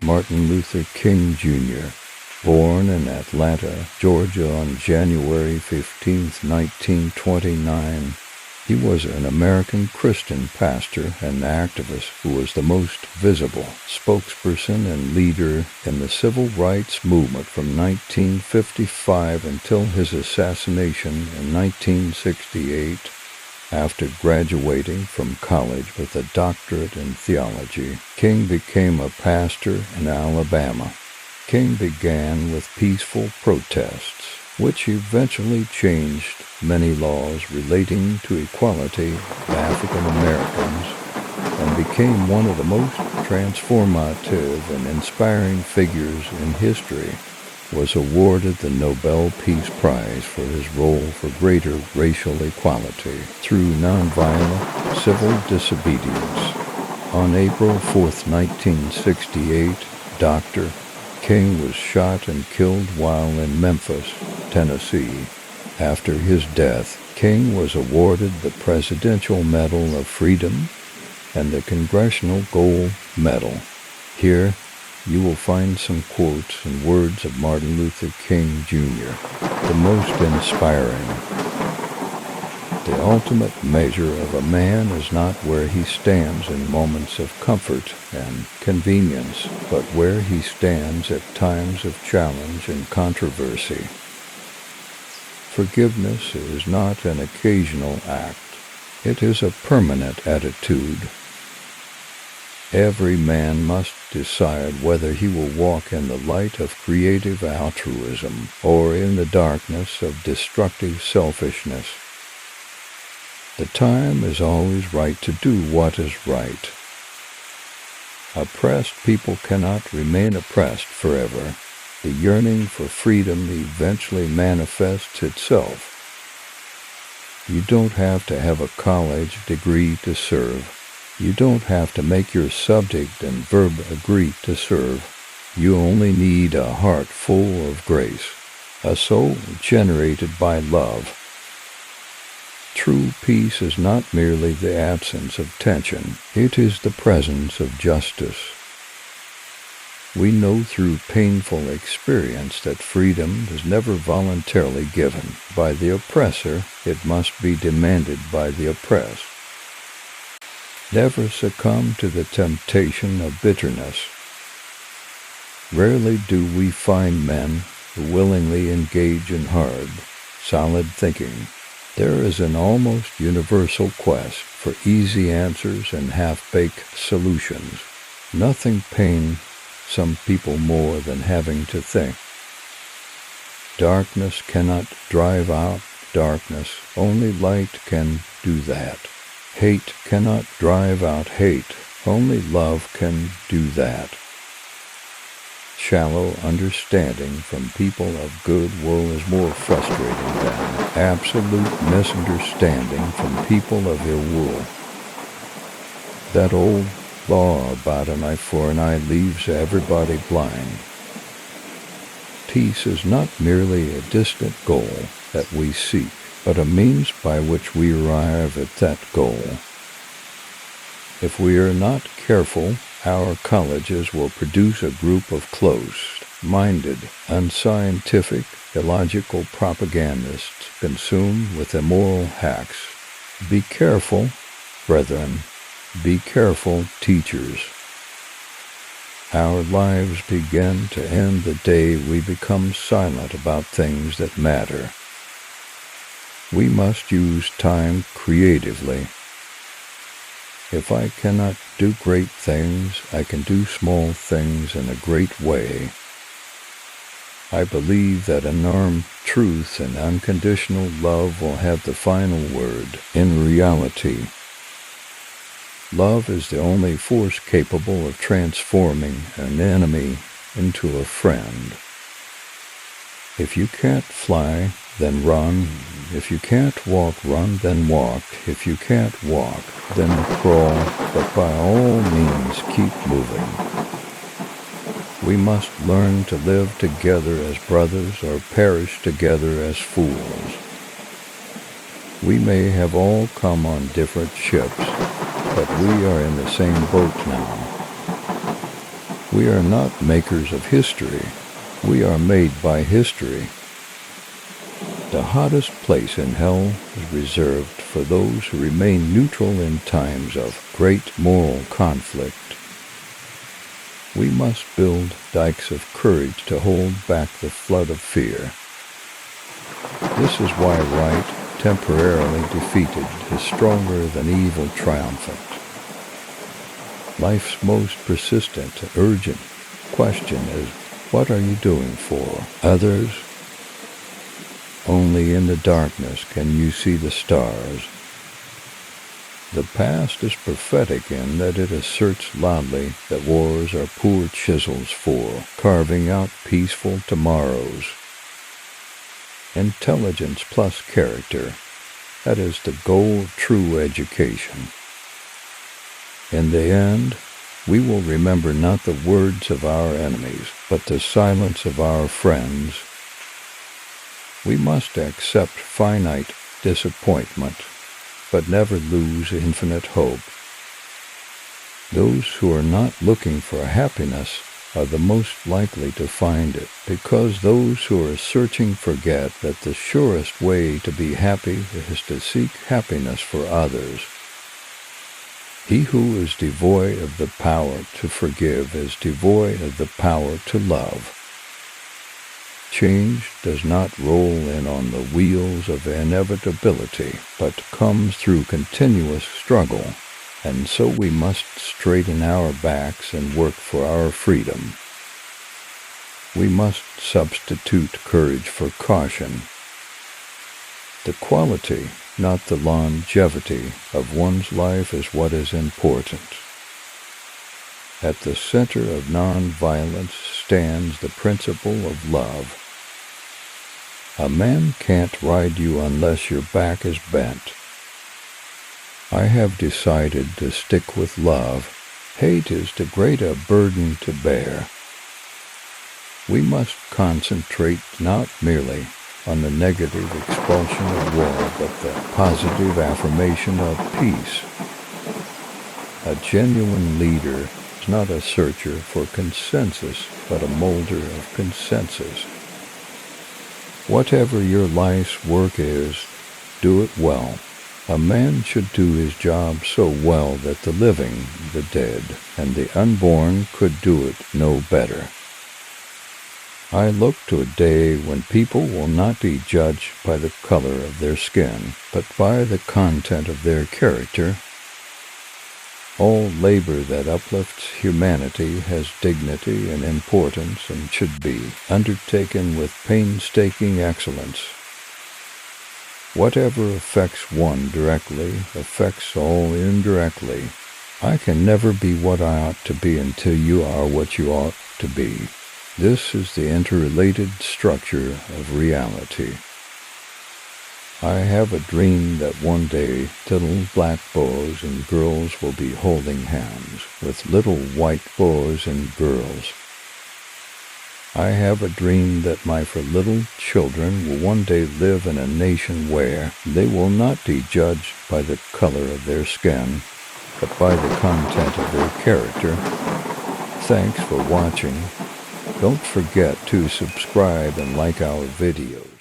Martin Luther King Jr., born in Atlanta, Georgia on January 15, 1929, he was an American Christian pastor and activist who was the most visible spokesperson and leader in the civil rights movement from 1955 until his assassination in 1968. After graduating from college with a doctorate in theology, King became a pastor in Alabama. King began with peaceful protests, which eventually changed many laws relating to equality of African Americans and became one of the most transformative and inspiring figures in history. Was awarded the Nobel Peace Prize for his role for greater racial equality through nonviolent civil disobedience. On April 4, 1968, Dr. King was shot and killed while in Memphis, Tennessee. After his death, King was awarded the Presidential Medal of Freedom and the Congressional Gold Medal. Here, you will find some quotes and words of Martin Luther King Jr., the most inspiring. The ultimate measure of a man is not where he stands in moments of comfort and convenience, but where he stands at times of challenge and controversy. Forgiveness is not an occasional act. It is a permanent attitude. Every man must decide whether he will walk in the light of creative altruism or in the darkness of destructive selfishness. The time is always right to do what is right. Oppressed people cannot remain oppressed forever. The yearning for freedom eventually manifests itself. You don't have to have a college degree to serve. You don't have to make your subject and verb agree to serve. You only need a heart full of grace, a soul generated by love. True peace is not merely the absence of tension, it is the presence of justice. We know through painful experience that freedom is never voluntarily given by the oppressor, it must be demanded by the oppressed. Never succumb to the temptation of bitterness. Rarely do we find men who willingly engage in hard, solid thinking. There is an almost universal quest for easy answers and half-baked solutions. Nothing pains some people more than having to think. Darkness cannot drive out darkness. Only light can do that. Hate cannot drive out hate. Only love can do that. Shallow understanding from people of good will is more frustrating than absolute misunderstanding from people of ill will. That old law about an eye for an eye leaves everybody blind. Peace is not merely a distant goal that we seek, but a means by which we arrive at that goal. If we are not careful, our colleges will produce a group of closed-minded, unscientific, illogical propagandists consumed with immoral hacks. Be careful, brethren. Be careful, teachers. Our lives begin to end the day we become silent about things that matter. We must use time creatively. If I cannot do great things, I can do small things in a great way. I believe that unarmed truth and unconditional love will have the final word in reality. Love is the only force capable of transforming an enemy into a friend. If you can't fly, then run. If you can't walk, run, then walk. If you can't walk, then crawl, but by all means keep moving. We must learn to live together as brothers or perish together as fools. We may have all come on different ships, but we are in the same boat now. We are not makers of history. We are made by history. The hottest place in hell is reserved for those who remain neutral in times of great moral conflict. We must build dikes of courage to hold back the flood of fear. This is why right, temporarily defeated, is stronger than evil triumphant. Life's most persistent, urgent question is, what are you doing for others? Only in the darkness can you see the stars. The past is prophetic in that it asserts loudly that wars are poor chisels for carving out peaceful tomorrows. Intelligence plus character, that is the goal of true education. In the end, we will remember not the words of our enemies, but the silence of our friends. We must accept finite disappointment, but never lose infinite hope. Those who are not looking for happiness are the most likely to find it, because those who are searching forget that the surest way to be happy is to seek happiness for others. He who is devoid of the power to forgive is devoid of the power to love. Change does not roll in on the wheels of inevitability, but comes through continuous struggle, and so we must straighten our backs and work for our freedom. We must substitute courage for caution. The quality, not the longevity, of one's life is what is important. At the center of nonviolence stands the principle of love. A man can't ride you unless your back is bent. I have decided to stick with love. Hate is too great a burden to bear. We must concentrate not merely on the negative expulsion of war, but the positive affirmation of peace. A genuine leader is not a searcher for consensus, but a molder of consensus. Whatever your life's work is, do it well. A man should do his job so well that the living, the dead, and the unborn could do it no better. I look to a day when people will not be judged by the color of their skin, but by the content of their character. All labor that uplifts humanity has dignity and importance and should be undertaken with painstaking excellence. Whatever affects one directly affects all indirectly. I can never be what I ought to be until you are what you ought to be. This is the interrelated structure of reality. I have a dream that one day little black boys and girls will be holding hands with little white boys and girls. I have a dream that my little children will one day live in a nation where they will not be judged by the color of their skin, but by the content of their character. Thanks for watching. Don't forget to subscribe and like our videos.